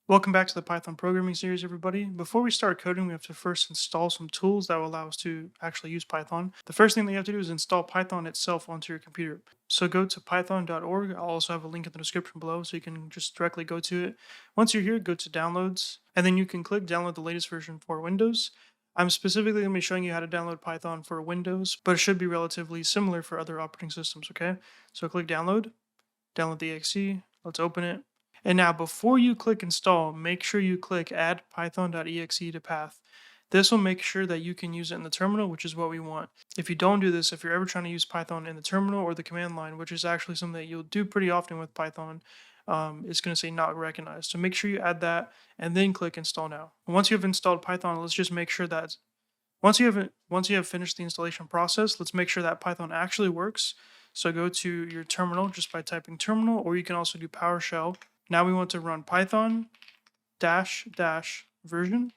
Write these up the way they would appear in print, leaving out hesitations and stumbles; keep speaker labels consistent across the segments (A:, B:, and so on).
A: Welcome back to the Python programming series, everybody. Before we start coding, we have to first install some tools that will allow us to actually use Python. The first thing that you have to do is install Python itself onto your computer. So go to python.org. I'll also have a link in the description below so you can just directly go to it. Once you're here, go to downloads, and then you can click download the latest version for Windows. I'm specifically going to be showing you how to download Python for Windows, but it should be relatively similar for other operating systems, okay? So click download the exe, let's open it. And now before you click install, make sure you click add python.exe to path. This will make sure that you can use it in the terminal, which is what we want. If you don't do this, if you're ever trying to use Python in the terminal or the command line, which is actually something that you'll do pretty often with Python, it's going to say not recognized. So make sure you add that and then click install now. Once you have installed Python, let's just make sure that once you have finished the installation process, let's make sure that Python actually works. So go to your terminal just by typing terminal, or you can also do PowerShell. Now we want to run Python dash dash version.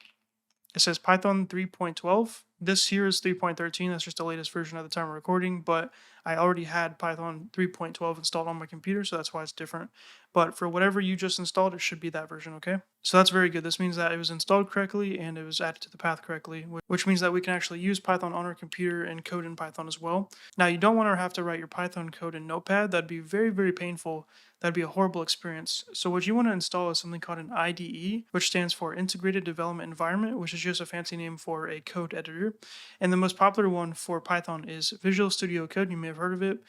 A: It says Python 3.12. This here is 3.13. That's just the latest version at the time of recording, but I already had Python 3.12 installed on my computer, so that's why it's different. But for whatever you just installed, it should be that version, okay? So that's very good. This means that it was installed correctly and it was added to the path correctly, which means that we can actually use Python on our computer and code in Python as well. Now, you don't want to have to write your Python code in Notepad. That'd be very, very painful. That'd be a horrible experience. So what you want to install is something called an IDE, which stands for Integrated Development Environment, which is just a fancy name for a code editor. And the most popular one for Python is Visual Studio Code. You may have heard of it.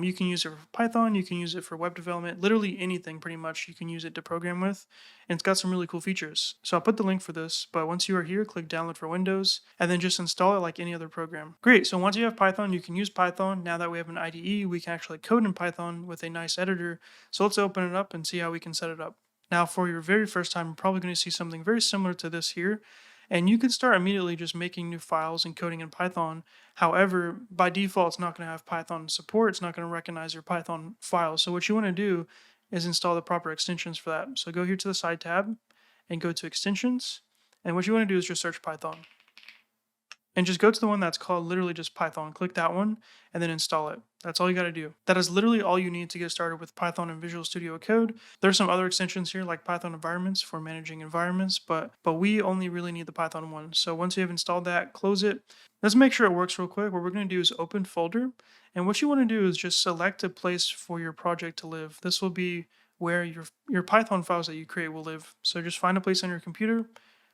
A: You can use it for Python, you can use it for web development, literally anything pretty much you can use it to program with. And it's got some really cool features. So I'll put the link for this, but once you are here, click download for Windows, and then just install it like any other program. Great, so once you have Python, you can use Python. Now that we have an IDE, we can actually code in Python with a nice editor. So let's open it up and see how we can set it up. Now for your very first time, you're probably going to see something very similar to this here. And you can start immediately just making new files and coding in Python. However, by default, it's not going to have Python support. It's not going to recognize your Python files. So what you want to do is install the proper extensions for that. So go here to the side tab and go to extensions. And what you want to do is just search Python. And just go to the one that's called literally just Python. Click that one and then install it. That's all you got to do. That is literally all you need to get started with Python and Visual Studio Code. There's some other extensions here like Python environments for managing environments, but we only really need the Python one. So once you have installed that, close it. Let's make sure it works real quick. What we're going to do is open folder. And what you want to do is just select a place for your project to live. This will be where your Python files that you create will live. So just find a place on your computer.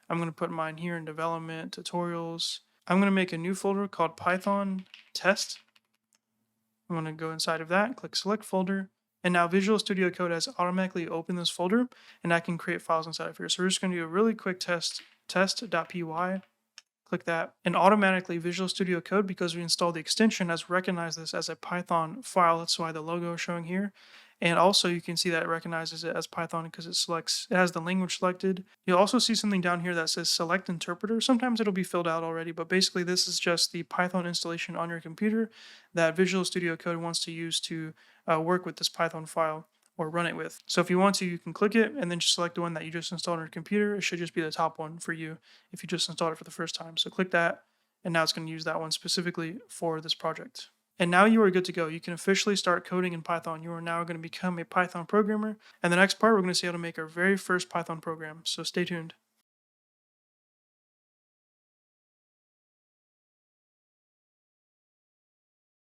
A: I'm going to put mine here in development, tutorials. I'm going to make a new folder called Python test. I'm going to go inside of that, click select folder, and now Visual Studio Code has automatically opened this folder, and I can create files inside of here. So we're just going to do a really quick test.py, click that, and automatically Visual Studio Code, because we installed the extension, has recognized this as a Python file. That's why the logo is showing here. And also you can see that it recognizes it as Python because it has the language selected. You'll also see something down here that says select interpreter. Sometimes it'll be filled out already, but basically this is just the Python installation on your computer that Visual Studio Code wants to use to work with this Python file or run it with. So if you want to, you can click it and then just select the one that you just installed on your computer. It should just be the top one for you if you just installed it for the first time. So click that, and now it's going to use that one specifically for this project. And now you are good to go. You can officially start coding in Python. You are now going to become a Python programmer. And the next part, we're going to see how to make our very first Python program. So stay tuned.